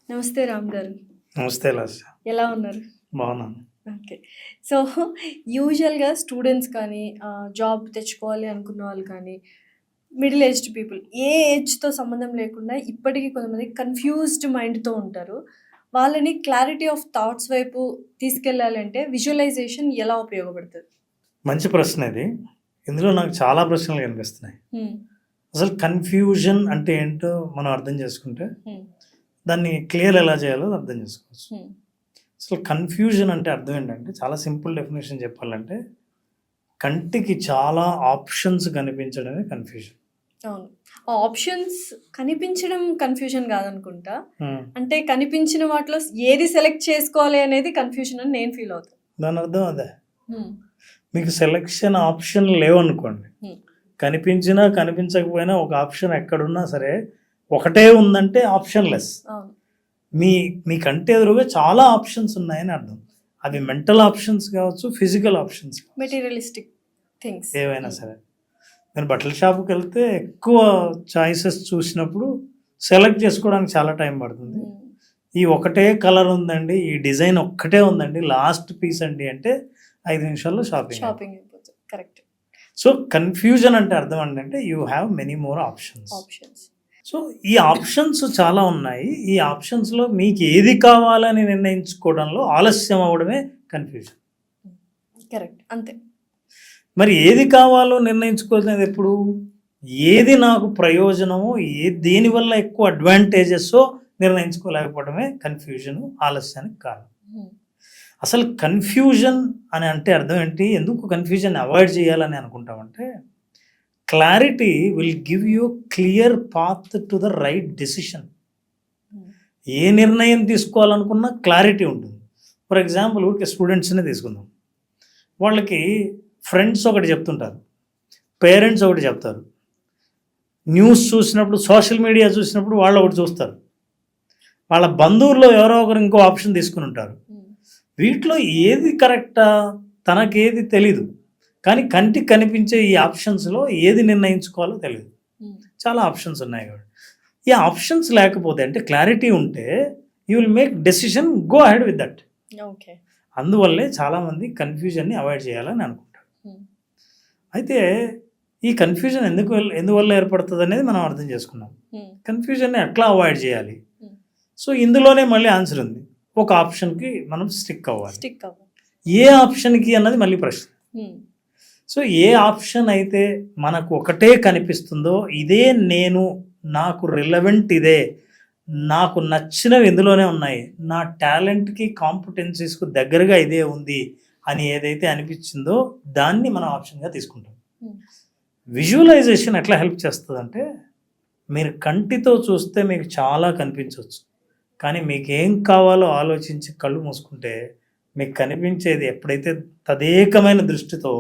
నమస్తే రామ్ గారు. నమస్తే లాస్య. ఎలా ఉన్నారు? బాగున్నాను. ఓకే. సో, యూజువల్‌గా స్టూడెంట్స్ కానీ, జాబ్ తెచ్చుకోవాలి అనుకున్న వాళ్ళు కానీ, మిడిల్ ఏజ్డ్ పీపుల్ ఏ ఏజ్‌తో సంబంధం లేకుండా ఇప్పటికీ కొంతమంది కన్‌ఫ్యూజ్డ్ మైండ్‌తో ఉంటారు. వాళ్ళని క్లారిటీ ఆఫ్ థాట్స్ వైపు తీసుకెళ్ళాలంటే విజువలైజేషన్ ఎలా ఉపయోగపడుతది? మంచి ప్రశ్న ఇది. ఇందులో నాకు చాలా ప్రశ్నలు కనిపిస్తున్నాయి. హ్మ్. అసలు కన్ఫ్యూజన్ అంటే ఏంటో మనం అర్థం చేసుకుంటే హ్మ్. దాన్ని క్లియర్ ఎలా చేయాలో అర్థం చేసుకోవచ్చు. హ్మ్. అసలు కన్ఫ్యూజన్ అంటే అర్థం ఏంటంటే చాలా సింపుల్ డెఫినేషన్ చెప్పాలంటే కంటికి చాలా ఆప్షన్స్ కనిపించడమే కన్ఫ్యూజన్. అవును. ఆ ఆప్షన్స్ కనిపించడం కన్‌ఫ్యూజన్ కాదనుకుంటా. అంటే కనిపించిన వాటిలో ఏది సెలెక్ట్ చేసుకోవాలి అనేది కన్‌ఫ్యూజన్ అని నేను ఫీల్ అవుతా. దాని అర్థం అదే. హ్మ్. మీకు సెలెక్షన్ ఆప్షన్ లేవనుకోండి, హ్మ్. కనిపించినా కనిపించకపోయినా ఒక ఆప్షన్ ఎక్కడున్నా సరే ఒకటే ఉందంటే ఆప్షన్ లెస్. అవును. మీ కంటి ఎదురుగా చాలా ఆప్షన్స్ ఉన్నాయని అర్థం. అవి మెంటల్ ఆప్షన్స్ కావచ్చు, ఫిజికల్ ఆప్షన్స్ కావచ్చు, మెటీరియలిస్టిక్ థింగ్స్. ఏవైనా సరే. నేను బట్టల షాప్కి వెళ్తే ఎక్కువ చాయిసెస్ చూసినప్పుడు సెలెక్ట్ చేసుకోవడానికి చాలా టైం పడుతుంది. ఈ ఒకటే కలర్ ఉందండి, ఈ డిజైన్ ఒక్కటే ఉందండి, లాస్ట్ పీస్ అండి అంటే 5 నిమిషాల్లో షాపింగ్ అయిపోతుంది. కరెక్ట్. సో కన్ఫ్యూజన్ అంటే అర్థం ఏంటంటే you have many more options. So ఈ ఆప్షన్స్ చాలా ఉన్నాయి. ఈ ఆప్షన్స్లో మీకు ఏది కావాలని నిర్ణయించుకోవడంలో ఆలస్యం అవ్వడమే కన్ఫ్యూజన్. కరెక్ట్, అంతే. మరి ఏది కావాలో నిర్ణయించుకోలేదు ఎప్పుడు, ఏది నాకు ప్రయోజనమో, దేనివల్ల ఎక్కువ అడ్వాంటేజెస్సో నిర్ణయించుకోలేకపోవడమే కన్ఫ్యూజన్, ఆలస్యానికి కారణం. అసలు కన్ఫ్యూజన్ అని అంటే అర్థం ఏంటి, ఎందుకు కన్ఫ్యూజన్ అవాయిడ్ చేయాలని అనుకుంటామంటే clarity will give you clear path to the right decision. ఏ నిర్ణయం తీసుకోవాలనుకున్నా క్లారిటీ ఉంటుంది. ఫర్ ఎగ్జాంపుల్ ఊరికే స్టూడెంట్స్నే తీసుకుందాం. వాళ్ళకి ఫ్రెండ్స్ ఒకటి చెప్తుంటారు, పేరెంట్స్ ఒకటి చెప్తారు, న్యూస్ చూసినప్పుడు, సోషల్ మీడియా చూసినప్పుడు వాళ్ళు ఒకటి చూస్తారు, వాళ్ళ బంధువుల్లో ఎవరో ఒకరు ఇంకో ఆప్షన్ తీసుకుని ఉంటారు. వీటిలో ఏది కరెక్టా తనకేది తెలీదు, కానీ కంటికి కనిపించే ఈ ఆప్షన్స్లో ఏది నిర్ణయించుకోవాలో తెలియదు. చాలా ఆప్షన్స్ ఉన్నాయి కాబట్టి ఈ ఆప్షన్స్ లేకపోతే, అంటే క్లారిటీ ఉంటే you will make decision, go ahead with that. Okay. అందువల్లే చాలామంది కన్ఫ్యూజన్ని అవాయిడ్ చేయాలని అనుకుంటారు. అయితే ఈ కన్ఫ్యూజన్ ఎందువల్ల ఏర్పడుతుంది అనేది మనం అర్థం చేసుకున్నాం. కన్ఫ్యూజన్ని ఎట్లా అవాయిడ్ చేయాలి? సో ఇందులోనే మళ్ళీ ఆన్సర్ ఉంది. ఒక ఆప్షన్కి మనం స్టిక్ అవ్వాలి. ఏ ఆప్షన్కి అన్నది మళ్ళీ ప్రశ్న. సో ఏ ఆప్షన్ అయితే మనకు ఒకటే కనిపిస్తుందో, ఇదే నేను, నాకు రిలవెంట్ ఇదే, నాకు నచ్చినవి ఇందులోనే ఉన్నాయి, నా టాలెంట్కి కాంపిటెన్సీస్కు దగ్గరగా ఇదే ఉంది అని ఏదైతే అనిపించిందో దాన్ని మనం ఆప్షన్గా తీసుకుంటాం. విజువలైజేషన్ ఎట్లా హెల్ప్ చేస్తుందంటే, మీరు కంటితో చూస్తే మీకు చాలా కనిపించవచ్చు, కానీ మీకు ఏం కావాలో ఆలోచించి కళ్ళు మూసుకుంటే మీకు కనిపించేది, ఎప్పుడైతే తదేకమైన దృష్టితో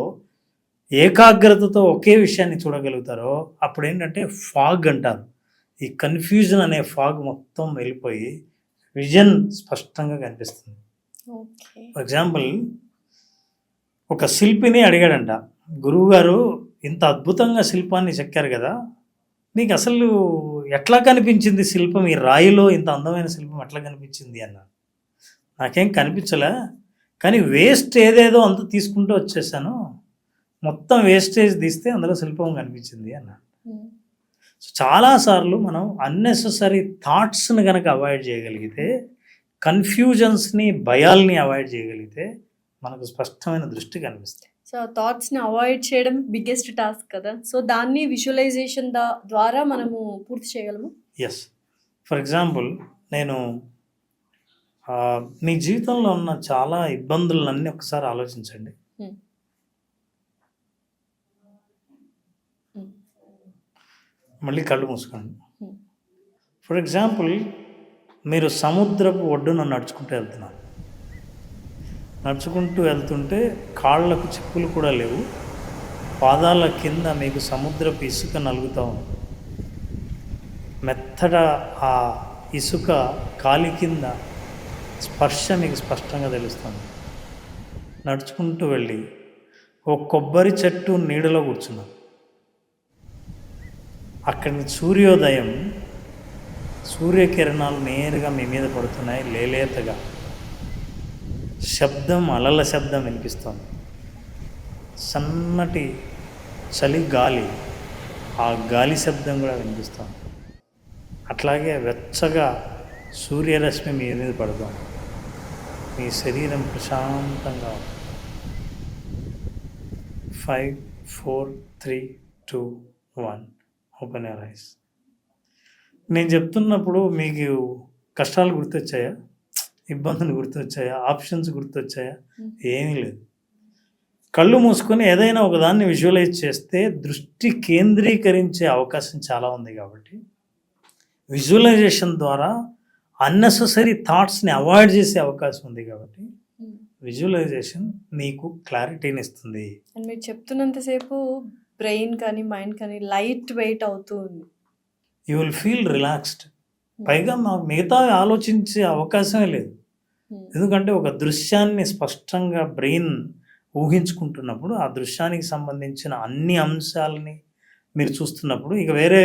ఏకాగ్రతతో ఒకే విషయాన్ని చూడగలుగుతారో అప్పుడు ఏంటంటే ఫాగ్ అంటారు. ఈ కన్ఫ్యూజన్ అనే ఫాగ్ మొత్తం వెళ్ళిపోయి విజన్ స్పష్టంగా కనిపిస్తుంది. ఫర్ ఎగ్జాంపుల్, ఒక శిల్పిని అడిగాడంట, గురువుగారు ఇంత అద్భుతంగా శిల్పాన్ని చెక్కారు కదా, మీకు అసలు ఎట్లా కనిపించింది శిల్పం, ఈ రాయిలో ఇంత అందమైన శిల్పం ఎట్లా కనిపించింది అన్నాడు. నాకేం కనిపించలే, కానీ వేస్ట్ ఏదేదో అంత తీసుకుంటూ వచ్చేసాను, మొత్తం వేస్టేజ్ తీస్తే అందులో శిల్పం కనిపించింది అన్నాడు. సో చాలాసార్లు మనం అన్నెసెసరీ థాట్స్ని కనుక అవాయిడ్ చేయగలిగితే, కన్ఫ్యూజన్స్ని, భయాల్ని అవాయిడ్ చేయగలిగితే మనకు స్పష్టమైన దృష్టి కనిపిస్తుంది. సో థాట్స్ని అవాయిడ్ చేయడం బిగ్గెస్ట్ టాస్క్ కదా. సో దాన్ని విజువలైజేషన్ ద్వారా మనము పూర్తి చేయగలము. ఎస్. ఫర్ ఎగ్జాంపుల్, నేను మీ జీవితంలో ఉన్న చాలా ఇబ్బందులన్నీ ఒకసారి ఆలోచించండి. మళ్ళీ కళ్ళు మూసుకోండి. ఫర్ ఎగ్జాంపుల్, మీరు సముద్రపు ఒడ్డున నడుచుకుంటూ వెళ్తున్నారు. నడుచుకుంటూ వెళ్తుంటే కాళ్ళకు చెప్పులు కూడా లేవు, పాదాల కింద మీకు సముద్రపు ఇసుక నలుగుతూ ఉంది. మెత్తగా ఆ ఇసుక కాలి కింద స్పర్శ మీకు స్పష్టంగా తెలుస్తుంది. నడుచుకుంటూ వెళ్ళి ఒక కొబ్బరి చెట్టు నీడలో కూర్చున్నాం. అక్కడి సూర్యోదయం సూర్యకిరణాలు నేరుగా మీ మీద పడుతున్నాయి లేలేతగా. శబ్దం, అలల శబ్దం వినిపిస్తోంది. సన్నటి చలి గాలి, ఆ గాలి శబ్దం కూడా వినిపిస్తోంది. అట్లాగే వెచ్చగా సూర్యరశ్మి మీ మీద పడుతోంది. మీ శరీరం ప్రశాంతంగా ఉంది. 5, 4, 3, 2, 1 ఓపెన్ యువర్ ఐస్. నేను చెప్తున్నప్పుడు మీకు కష్టాలు గుర్తొచ్చాయా? ఇబ్బందులు గుర్తొచ్చాయా? ఆప్షన్స్ గుర్తొచ్చాయా? ఏమీ లేదు. కళ్ళు మూసుకొని ఏదైనా ఒకదాన్ని విజువలైజ్ చేస్తే దృష్టి కేంద్రీకరించే అవకాశం చాలా ఉంది. కాబట్టి విజువలైజేషన్ ద్వారా అన్నెసెసరీ థాట్స్ని అవాయిడ్ చేసే అవకాశం ఉంది. కాబట్టి విజువలైజేషన్ మీకు క్లారిటీని ఇస్తుంది. అండ్ మీరు చెప్తున్నంతసేపు బ్రెయిన్ కానీ మైండ్ కానీ లైట్ వెయిట్ అవుతూ ఉంది. You will feel relaxed. పైగా మాకు మిగతా ఆలోచించే అవకాశమే లేదు. ఎందుకంటే ఒక దృశ్యాన్ని స్పష్టంగా బ్రెయిన్ ఊహించుకుంటున్నప్పుడు ఆ దృశ్యానికి సంబంధించిన అన్ని అంశాలని మీరు చూస్తున్నప్పుడు ఇక వేరే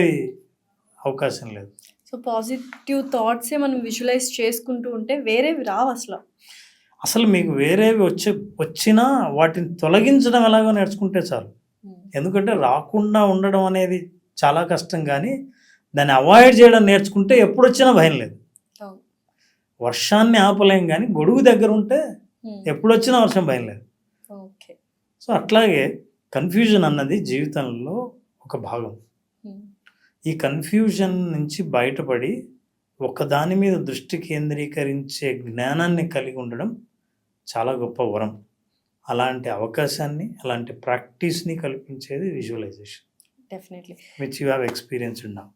అవకాశం లేదు. సో పాజిటివ్ థాట్సే మనం విజువలైజ్ చేసుకుంటూ ఉంటే వేరేవి రావు అసలు. అసలు మీకు వేరేవి వచ్చినా వాటిని తొలగించడం ఎలాగో నేర్చుకుంటే చాలు. ఎందుకంటే రాకుండా ఉండడం అనేది చాలా కష్టం, కానీ దాన్ని అవాయిడ్ చేయడం నేర్చుకుంటే ఎప్పుడు వచ్చినా భయం లేదు. వర్షాన్ని ఆపలేం, కానీ గొడుగు దగ్గర ఉంటే ఎప్పుడు వచ్చినా వర్షం భయం లేదు. ఓకే. సో అట్లాగే కన్ఫ్యూజన్ అన్నది జీవితంలో ఒక భాగం. ఈ కన్ఫ్యూజన్ నుంచి బయటపడి ఒకదాని మీద దృష్టి కేంద్రీకరించే జ్ఞానాన్ని కలిగి ఉండడం చాలా గొప్ప వరం. అలాంటి అవకాశాన్ని, అలాంటి ప్రాక్టీస్ని కల్పించేది visualisation, definitely. Which you have experienced now.